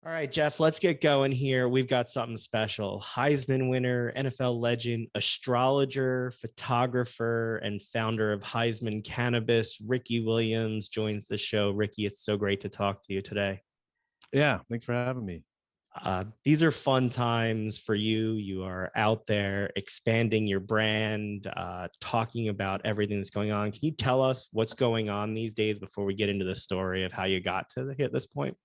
All right, Jeff, let's get going here. We've got something special. Heisman winner, NFL legend, astrologer, photographer, and founder of Heisman Cannabis, Ricky Williams joins the show. Ricky, it's so great to talk to you today. Yeah, thanks for having me. These are fun times for you. You are out there expanding your brand, talking about everything that's going on. Can you tell us what's going on these days before we get into the story of how you got to this point?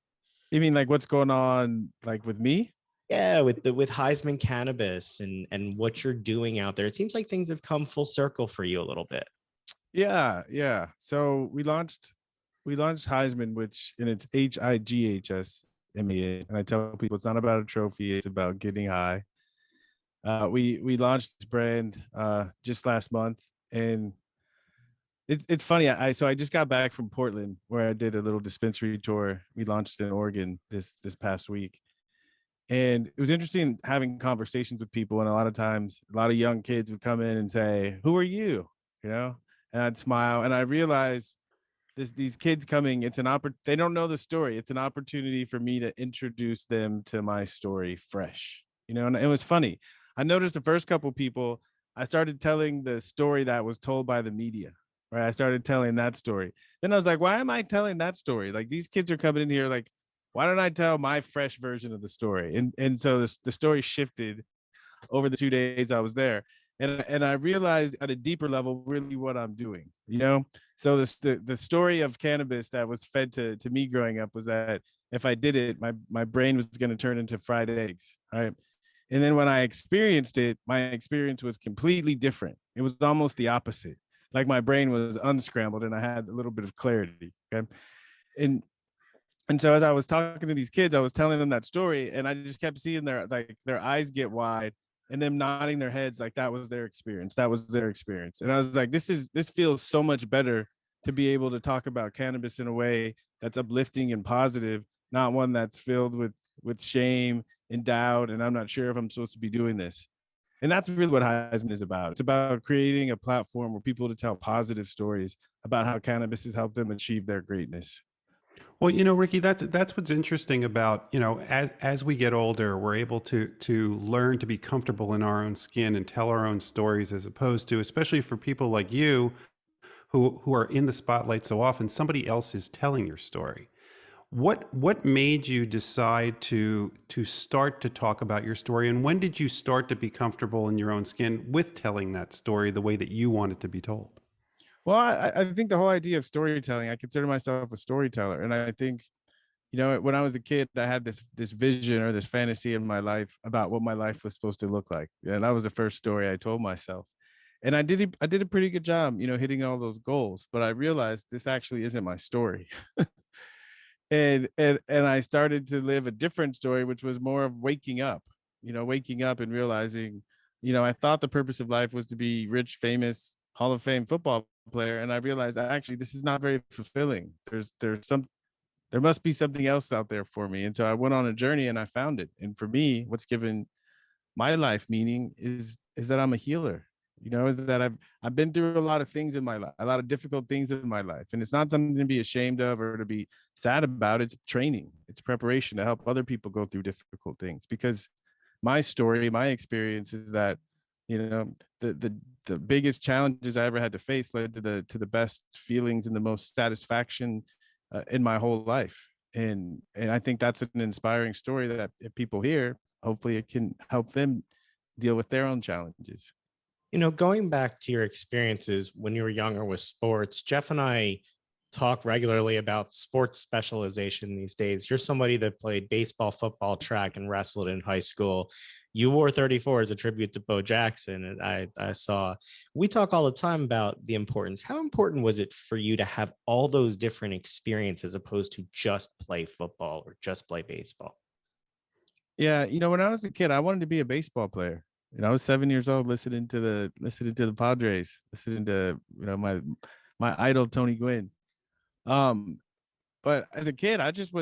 You mean like what's going on like with me? Yeah, with Heisman Cannabis and what you're doing out there, it seems like things have come full circle for you a little bit. Yeah. So we launched Heisman, which and it's Highsman. And I tell people it's not about a trophy, it's about getting high. We launched this brand just last month, and it's funny. I just got back from Portland where I did a little dispensary tour. We launched in Oregon this past week. And it was interesting having conversations with people. And a lot of times, a lot of young kids would come in and say, "Who are you?" You know, and I'd smile. And I realized these kids coming, it's an they don't know the story. It's an opportunity for me to introduce them to my story fresh. And it was funny. I noticed the first couple people, I started telling the story that was told by the media. Right. I started telling that story. Then I was like, why am I telling that story? Like these kids are coming in here like, why don't I tell my fresh version of the story? And so the story shifted over the 2 days I was there. And I realized at a deeper level really what I'm doing, So the story of cannabis that was fed to me growing up was that if I did it, my brain was going to turn into fried eggs. Right. And then when I experienced it, my experience was completely different. It was almost the opposite. Like my brain was unscrambled and I had a little bit of clarity. Okay. And and so as I was talking to these kids, I was telling them that story, and I just kept seeing their eyes get wide and them nodding their heads like that was their experience. That was their experience. And I was like, this feels so much better to be able to talk about cannabis in a way that's uplifting and positive, not one that's filled with shame and doubt. And I'm not sure if I'm supposed to be doing this. And that's really what Heisman is about. It's about creating a platform where people to tell positive stories about how cannabis has helped them achieve their greatness. Well, Ricky, that's what's interesting about, as we get older, we're able to learn to be comfortable in our own skin and tell our own stories, as opposed to, especially for people like you who are in the spotlight so often, somebody else is telling your story. What made you decide to start to talk about your story, and when did you start to be comfortable in your own skin with telling that story the way that you want it to be told? Well, I think the whole idea of storytelling, I consider myself a storyteller. And I think, when I was a kid, I had this vision or this fantasy in my life about what my life was supposed to look like. And that was the first story I told myself. And I did a pretty good job, hitting all those goals. But I realized this actually isn't my story. And I started to live a different story, which was more of waking up and realizing, I thought the purpose of life was to be rich, famous, Hall of Fame football player. And I realized actually this is not very fulfilling. There must be something else out there for me. And so I went on a journey and I found it. And for me, what's given my life meaning is that I'm a healer. Is that I've been through a lot of things in my life, a lot of difficult things in my life. And it's not something to be ashamed of or to be sad about. It's training, it's preparation to help other people go through difficult things. Because my story, my experience is that, the biggest challenges I ever had to face led to the best feelings and the most satisfaction in my whole life. And I think that's an inspiring story that if people hear, hopefully it can help them deal with their own challenges. Going back to your experiences when you were younger with sports, Jeff and I talk regularly about sports specialization these days. You're somebody that played baseball, football, track, and wrestled in high school. You wore 34 as a tribute to Bo Jackson. And I saw, we talk all the time about the importance. How important was it for you to have all those different experiences as opposed to just play football or just play baseball? Yeah, when I was a kid, I wanted to be a baseball player. I was 7 years old, listening to the Padres, listening to my idol Tony Gwynn. Um, but as a kid, I just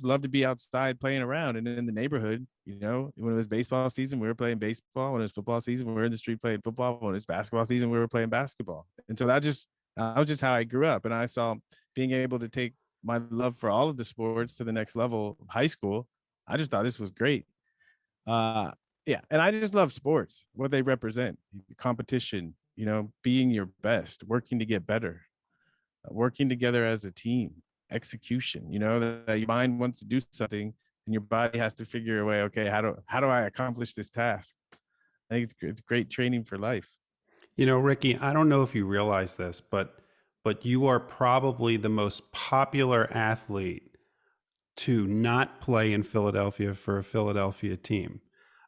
loved to be outside playing around and in the neighborhood. When it was baseball season, we were playing baseball. When it was football season, we were in the street playing football. When it was basketball season, we were playing basketball. And so that was just how I grew up. And I saw being able to take my love for all of the sports to the next level of high school I just thought this was great. Uh, yeah, and I just love sports, what they represent, competition, being your best, working to get better, working together as a team, execution, that your mind wants to do something and your body has to figure a way, okay, how do I accomplish this task? I think it's great training for life. Ricky, I don't know if you realize this, but you are probably the most popular athlete to not play in Philadelphia for a Philadelphia team.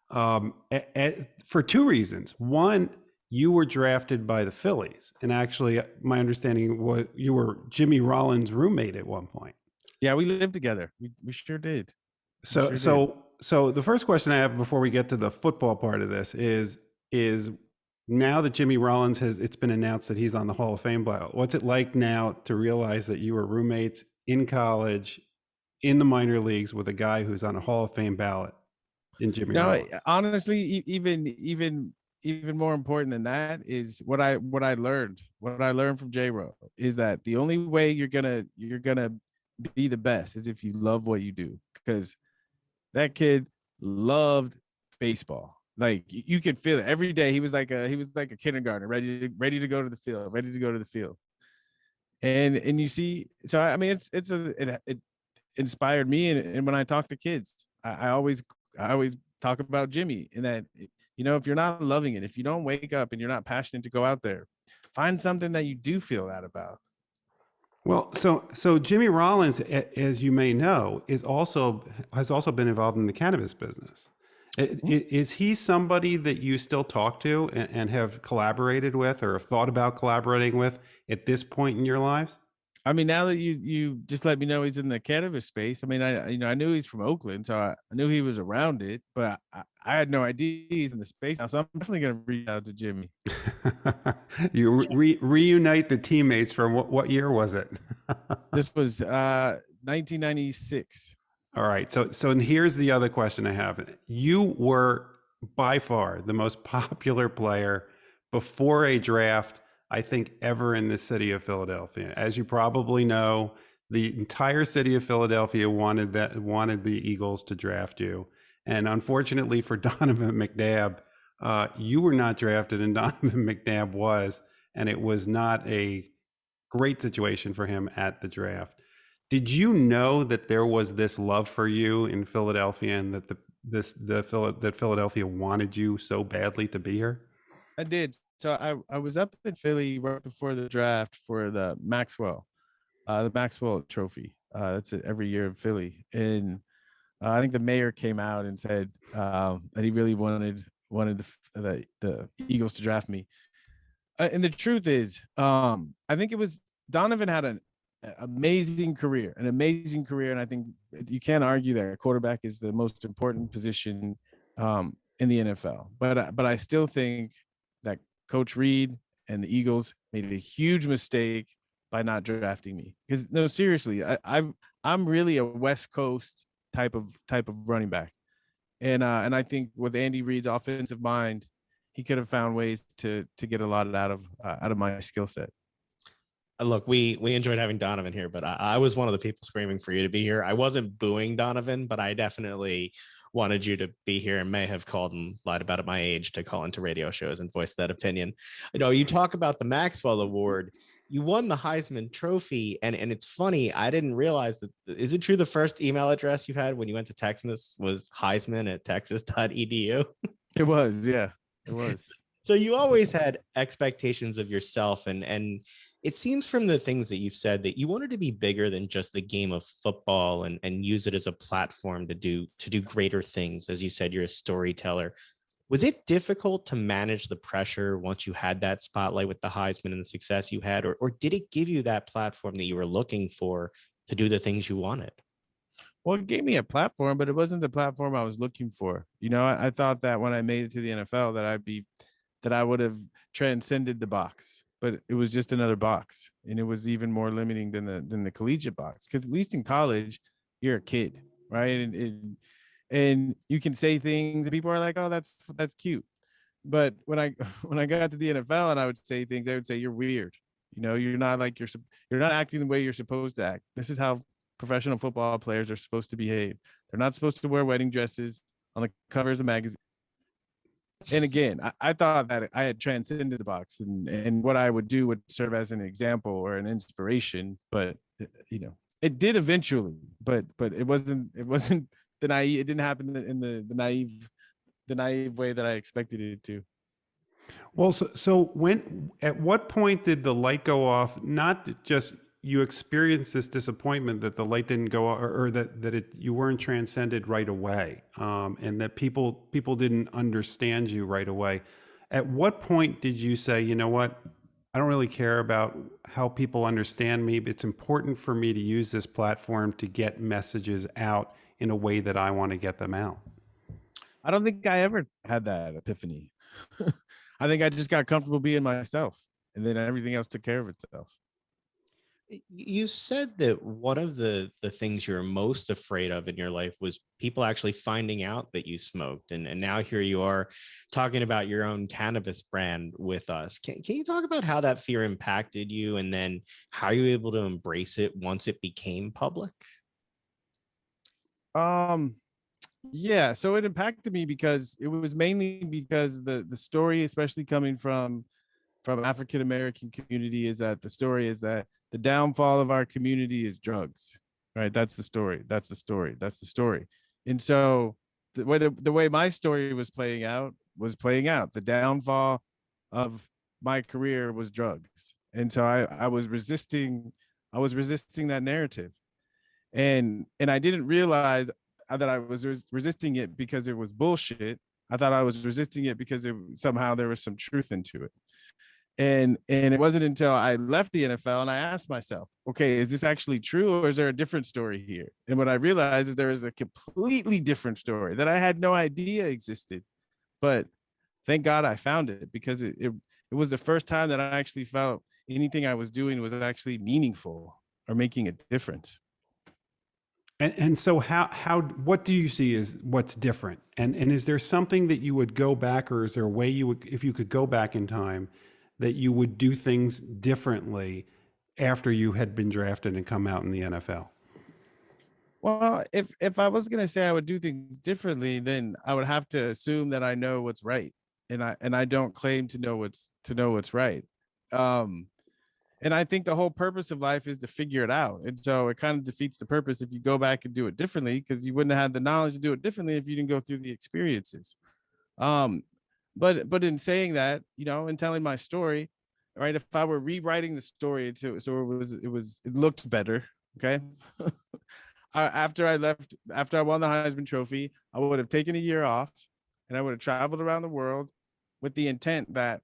For two reasons. One, you were drafted by the Phillies, and actually, my understanding was you were Jimmy Rollins' roommate at one point. Yeah, we lived together. We sure did. So, Sure so the first question I have before we get to the football part of this is now that Jimmy Rollins it's been announced that he's on the Hall of Fame ballot. What's it like now to realize that you were roommates in college, in the minor leagues with a guy who's on a Hall of Fame ballot in Jimmy Rollins? Honestly, even more important than that is what I learned. What I learned from J-Ro is that the only way you're gonna be the best is if you love what you do. Because that kid loved baseball. Like you could feel it every day. He was like a kindergartner, ready to go to the field, And you see, so I mean, it inspired me. And when I talk to kids, I always talk about Jimmy, in that, if you're not loving it, if you don't wake up and you're not passionate to go out there, find something that you do feel that about. Well, so Jimmy Rollins, as you may know, has also been involved in the cannabis business. Is he somebody that you still talk to and have collaborated with, or have thought about collaborating with at this point in your lives? I mean, now that you just let me know he's in the cannabis space. I mean, I knew he's from Oakland, so I knew he was around it, but I had no idea he's in the space now. So I'm definitely going to reach out to Jimmy. You reunite the teammates from what year was it? This was 1996. All right. So here's the other question I have. You were by far the most popular player before a draft, I think, ever in the city of Philadelphia. As you probably know, the entire city of Philadelphia wanted the Eagles to draft you. And unfortunately for Donovan McNabb, you were not drafted and Donovan McNabb was, and it was not a great situation for him at the draft. Did you know that there was this love for you in Philadelphia, and that that Philadelphia wanted you so badly to be here? I did. So I was up in Philly right before the draft for the Maxwell Trophy. That's every year in Philly, and I think the mayor came out and said that he really wanted the Eagles to draft me. And the truth is, I think it was Donovan had an amazing career, and I think you can't argue that a quarterback is the most important position in the NFL. But I still think that Coach Reed and the Eagles made a huge mistake by not drafting me. Because no, seriously, I'm really a West Coast type of running back, and I think with Andy Reid's offensive mind, he could have found ways to get a lot out of my skill set. Look, we enjoyed having Donovan here, but I was one of the people screaming for you to be here. I wasn't booing Donovan, but I definitely wanted you to be here, and may have called and lied about my age to call into radio shows and voice that opinion. You talk about the Maxwell Award. You won the Heisman Trophy, and it's funny. I didn't realize that. Is it true the first email address you had when you went to Texas was Heisman@texas.edu? It was, yeah, it was. So you always had expectations of yourself, and it seems from the things that you've said that you wanted to be bigger than just the game of football, and use it as a platform to do greater things. As you said, you're a storyteller. Was it difficult to manage the pressure once you had that spotlight with the Heisman and the success you had, or did it give you that platform that you were looking for to do the things you wanted? Well, it gave me a platform, but it wasn't the platform I was looking for. I thought that when I made it to the NFL that I would have transcended the box, but it was just another box, and it was even more limiting than the collegiate box. Because at least in college, you're a kid, right? And you can say things, and people are like, "Oh, that's cute." But when I when I got to the NFL and I would say things, they would say, "You're weird. You're not acting the way you're supposed to act. This is how professional football players are supposed to behave. They're not supposed to wear wedding dresses on the covers of magazines. And again, I thought that I had transcended the box, and what I would do would serve as an example or an inspiration. But it did eventually. But it wasn't the naive. It didn't happen in the naive way that I expected it to. Well, so at what point did the light go off? Not just you experienced this disappointment that the light didn't go off, or that you weren't transcended right away, and that people didn't understand you right away. At what point did you say, you know what, I don't really care about how people understand me, but it's important for me to use this platform to get messages out in a way that I want to get them out? I don't think I ever had that epiphany. I think I just got comfortable being myself, and then everything else took care of itself. You said that one of the things you're most afraid of in your life was people actually finding out that you smoked. And now here you are talking about your own cannabis brand with us. Can you talk about how that fear impacted you, and then how you were able to embrace it once it became public? Yeah, so it impacted me because it was mainly because the story, especially coming from African American community, is that the downfall of our community is drugs, right? That's the story. And so the way my story was playing out. The downfall of my career was drugs, and so I was resisting that narrative, and I didn't realize that I was resisting it because it was bullshit. I thought I was resisting it because somehow there was some truth into it. And it wasn't until I left the NFL and I asked myself, okay, is this actually true, or is there a different story here? And what I realized is there is a completely different story that I had no idea existed. But thank God I found it, because it was the first time that I actually felt anything I was doing was actually meaningful or making a difference. And so what do you see as what's different? And is there something that you would go back, or is there a way you would, if you could go back in time, that you would do things differently after you had been drafted and come out in the NFL? Well, if I was gonna say I would do things differently, then I would have to assume that I know what's right, and I don't claim to know what's right. And I think the whole purpose of life is to figure it out. And so it kind of defeats the purpose if you go back and do it differently, because you wouldn't have had the knowledge to do it differently if you didn't go through the experiences. But in saying that, in telling my story, right, if I were rewriting the story so it looked better, okay. After I won the Heisman Trophy, I would have taken a year off, and I would have traveled around the world with the intent that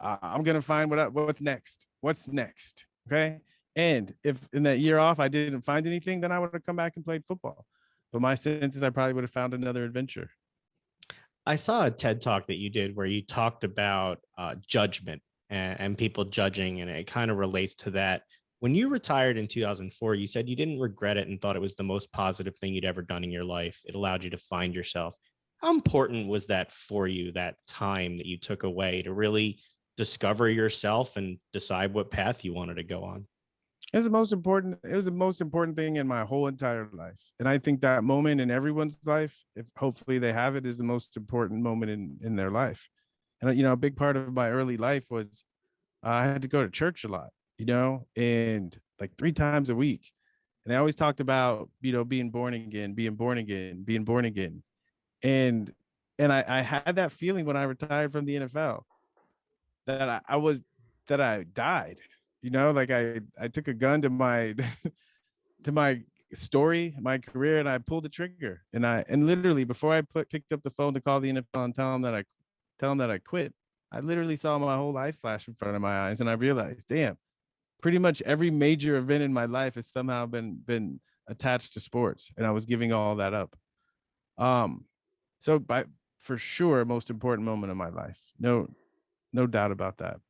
I'm gonna find what's next. What's next? Okay. And if in that year off I didn't find anything, then I would have come back and played football. But my sense is I probably would have found another adventure. I saw a TED talk that you did where you talked about judgment and people judging, and it kind of relates to that. When you retired in 2004, you said you didn't regret it and thought it was the most positive thing you'd ever done in your life. It allowed you to find yourself. How important was that for you, that time that you took away to really discover yourself and decide what path you wanted to go on? It was the most important thing in my whole entire life. And I think that moment in everyone's life, if hopefully they have it, is the most important moment in their life. And, a big part of my early life was I had to go to church a lot, and like 3 times a week. And they always talked about, being born again, being born again, being born again. And I had that feeling when I retired from the NFL that I died. Like I took a gun to my to my story, my career, and I pulled the trigger. And literally before I picked up the phone to call the NFL and tell them that I quit, I literally saw my whole life flash in front of my eyes, and I realized, damn, pretty much every major event in my life has somehow been attached to sports, and I was giving all that up. So for sure, most important moment of my life. No doubt about that.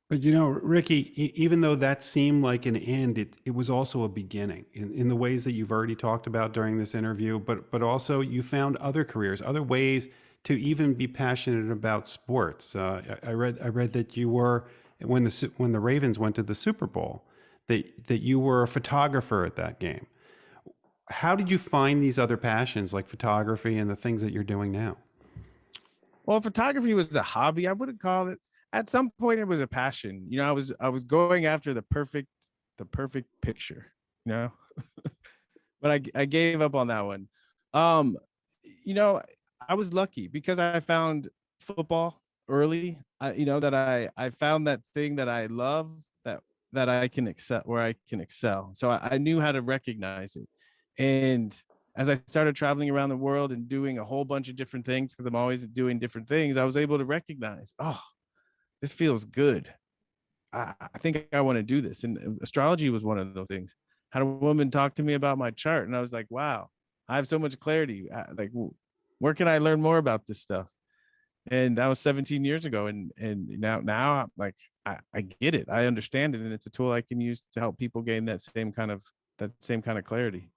But Ricky, even though that seemed like an end, it was also a beginning in the ways that you've already talked about during this interview. But also you found other careers, other ways to even be passionate about sports. I read that you were, when the Ravens went to the Super Bowl, that you were a photographer at that game. how did you find these other passions like photography and the things that you're doing now? Well, photography was a hobby. I wouldn't call it. At some point, it was a passion. I was going after the perfect picture. You know, but I gave up on that one. Um, you know, I was lucky because I found football early. That I found that thing that I love, that I can excel, where I can excel. So I knew how to recognize it. And as I started traveling around the world and doing a whole bunch of different things, because I'm always doing different things, I was able to recognize, oh, this feels good. I think I want to do this. And astrology was one of those things. Had a woman talk to me about my chart, and I was like, wow, I have so much clarity. Like, where can I learn more about this stuff? And that was 17 years ago. And now I'm like, I get it. I understand it. And it's a tool I can use to help people gain that same kind of clarity.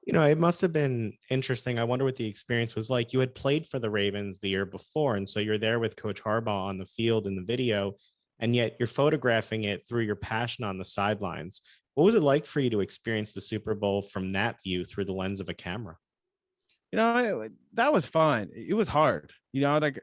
It must have been interesting. I wonder what the experience was like. You had played for the Ravens the year before, and so you're there with Coach Harbaugh on the field in the video, and yet you're photographing it through your passion on the sidelines. What was it like for you to experience the Super Bowl from that view through the lens of a camera? That was fine. It was hard. Like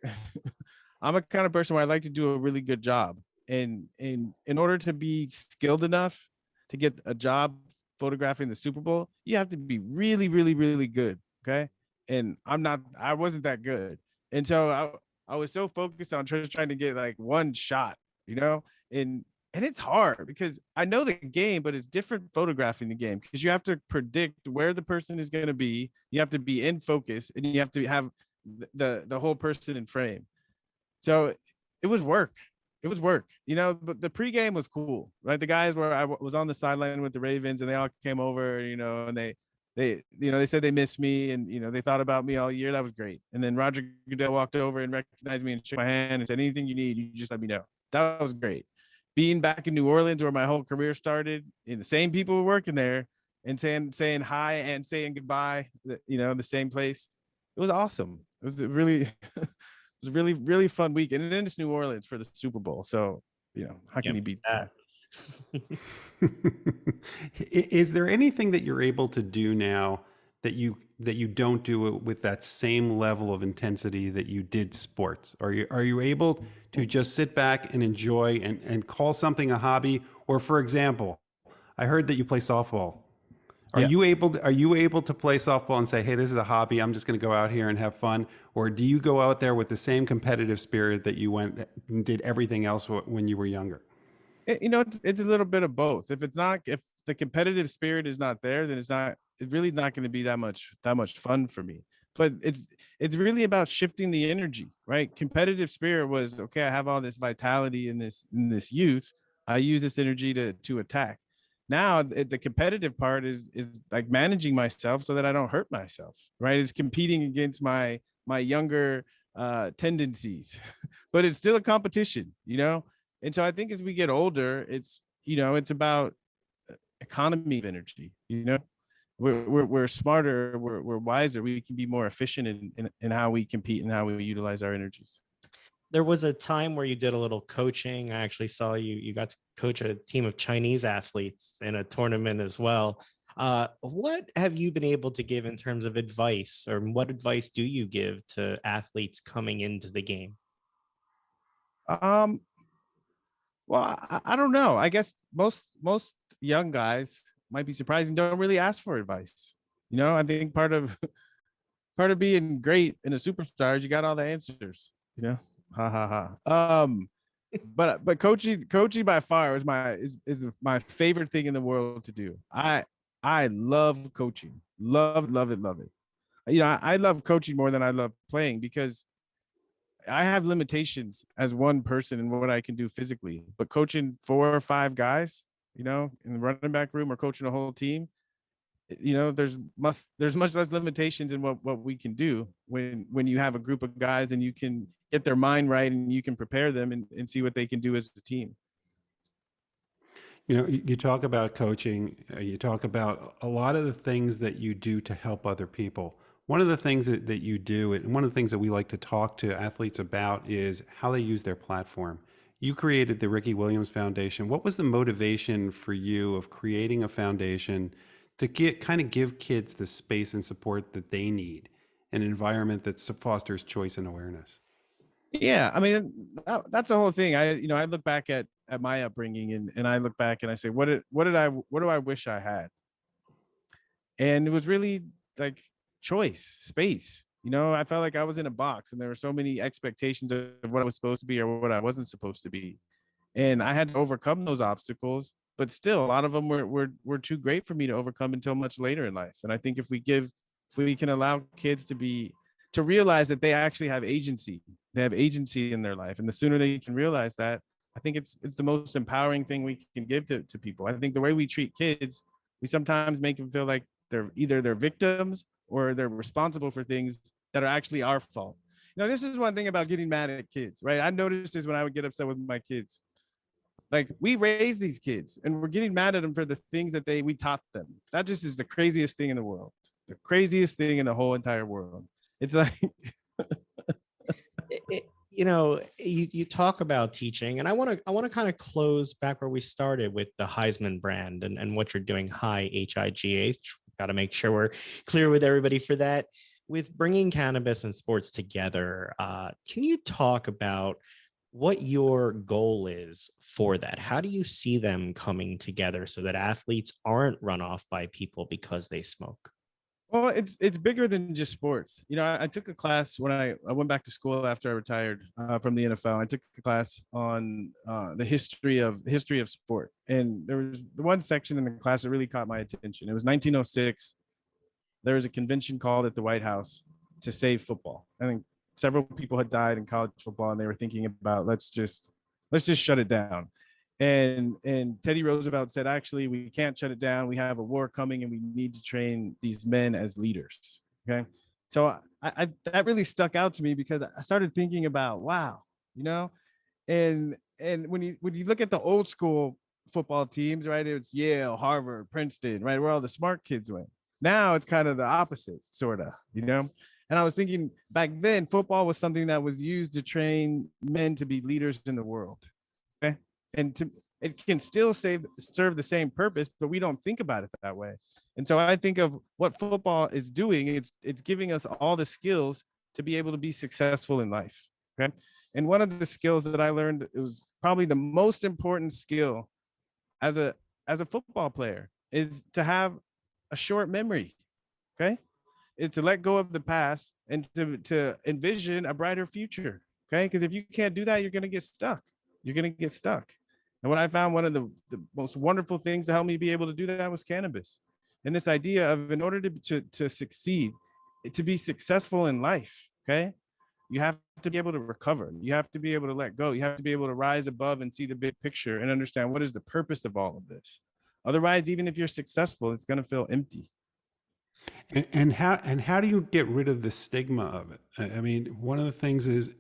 I'm a kind of person where I like to do a really good job. And in order to be skilled enough to get a job photographing the Super Bowl, you have to be really, really, really good. Okay. And I wasn't that good. And so I was so focused on just trying to get like one shot, you know, and and it's hard because I know the game, but it's different photographing the game because you have to predict where the person is going to be. You have to be in focus, and you have to have the whole person in frame. So it was work. It was work, but the pregame was cool, right? The guys were, was on the sideline with the Ravens, and they all came over, and they said they missed me, and, they thought about me all year. That was great. And then Roger Goodell walked over and recognized me and shook my hand and said, anything you need, you just let me know. That was great. Being back in New Orleans where my whole career started, and the same people were working there and saying hi and saying goodbye, in the same place. It was awesome. It was really it was a really, really fun week. And then it's New Orleans for the Super Bowl. So, how can Yeah, you beat that. that? Is there anything that you're able to do now that you don't do it with that same level of intensity that you did sports? Are you able to just sit back and enjoy and call something a hobby? Or for example, I heard that you play softball. Yeah. Are you able to play softball and say, "Hey, this is a hobby. I'm just going to go out here and have fun," or do you go out there with the same competitive spirit that you went and did everything else when you were younger? It's a little bit of both. If the competitive spirit is not there, then it's really not going to be that much fun for me. But it's really about shifting the energy, right? Competitive spirit was, okay, I have all this vitality in this youth. I use this energy to attack. Now the competitive part is like managing myself so that I don't hurt myself, right? It's competing against my younger tendencies, but it's still a competition. And so I think as we get older, it's about economy of energy. We're smarter, we're wiser, we can be more efficient in how we compete and how we utilize our energies. There was a time where you did a little coaching. I actually saw you got to coach a team of Chinese athletes in a tournament as well. What have you been able to give in terms of advice, or what advice do you give to athletes coming into the game? Um, well, I don't know. I guess most young guys might be surprising, don't really ask for advice. I think part of being great and a superstar is you got all the answers. Ha ha ha. But coaching by far is my favorite thing in the world to do. I love coaching. Love it, love it. I love coaching more than I love playing because I have limitations as one person and what I can do physically. But coaching 4 or 5 guys, in the running back room, or coaching a whole team, there's much less limitations in what we can do when you have a group of guys and you can get their mind right and you can prepare them and see what they can do as a team. You talk about coaching, you talk about a lot of the things that you do to help other people. One of the things that you do, and one of the things that we like to talk to athletes about, is how they use their platform. You created the Ricky Williams Foundation. What was the motivation for you of creating a foundation to give kids the space and support that they need, an environment that fosters choice and awareness. Yeah, I mean, that's the whole thing. I look back at my upbringing, and I look back and I say, what do I wish I had? And it was really like choice, space. I felt like I was in a box, and there were so many expectations of what I was supposed to be or what I wasn't supposed to be, and I had to overcome those obstacles. But still, a lot of them were too great for me to overcome until much later in life. And I think if we can allow kids to realize that they actually have agency, they have agency in their life, and the sooner they can realize that, I think it's the most empowering thing we can give to people. I think the way we treat kids, we sometimes make them feel like they're victims or they're responsible for things that are actually our fault. This is one thing about getting mad at kids, right? I noticed this when I would get upset with my kids. Like, we raise these kids and we're getting mad at them for the things that we taught them. That just is the craziest thing in the world. The craziest thing in the whole entire world. It's like, you talk about teaching, and I want to kind of close back where we started with the Heisman brand and what you're doing. High HIGH. Got to make sure we're clear with everybody for that. With bringing cannabis and sports together, can you talk about what your goal is for that? How do you see them coming together so that athletes aren't run off by people because they smoke? well, it's bigger than just sports. I took a class when I went back to school after I retired from the NFL. I took a class on the history of sport, and there was the one section in the class that really caught my attention. It was 1906. There was a convention called at the White House to save football. I think several people had died in college football, and they were thinking about let's just shut it down. And Teddy Roosevelt said, actually, we can't shut it down. We have a war coming, and we need to train these men as leaders. Okay, so I that really stuck out to me because I started thinking about, wow, and when you look at the old school football teams, right? It's Yale, Harvard, Princeton, right? Where all the smart kids went. Now it's kind of the opposite, sort of, And I was thinking back then, football was something that was used to train men to be leaders in the world. Okay. And it can still serve the same purpose, but we don't think about it that way. And so I think of what football is doing. It's giving us all the skills to be able to be successful in life. Okay. And one of the skills that I learned, it was probably the most important skill as a football player, is to have a short memory. Okay. Is to let go of the past and to envision a brighter future. Okay. Because if you can't do that, you're going to get stuck. And what I found, one of the most wonderful things to help me be able to do that was cannabis. And this idea of, in order to succeed, to be successful in life, okay, you have to be able to recover. You have to be able to let go. You have to be able to rise above and see the big picture and understand what is the purpose of all of this. Otherwise, even if you're successful, it's going to feel empty. And how do you get rid of the stigma of it? I mean, one of the things is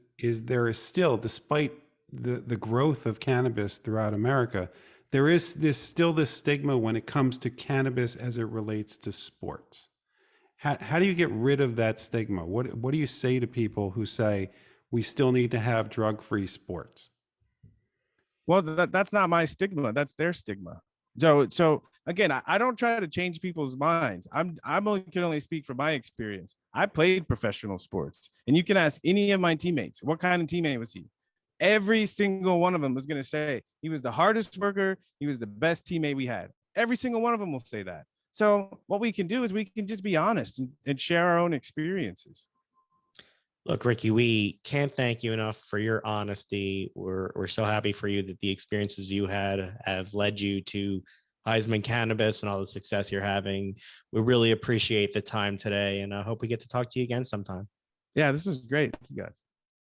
there is still, despite the growth of cannabis throughout America, there is still this stigma when it comes to cannabis as it relates to sports. How do you get rid of that stigma? What do you say to people who say we still need to have drug-free sports? Well, that's not my stigma. That's their stigma. So again, I don't try to change people's minds. Can only speak from my experience. I played professional sports, and you can ask any of my teammates, what kind of teammate was he? Every single one of them was going to say he was the hardest worker. He was the best teammate we had. Every single one of them will say that. So what we can do is we can just be honest and share our own experiences. Look, Ricky, we can't thank you enough for your honesty. We're so happy for you that the experiences you had have led you to Heisman Cannabis and all the success you're having. We really appreciate the time today, and I hope we get to talk to you again sometime. Yeah, this was great. Thank you guys.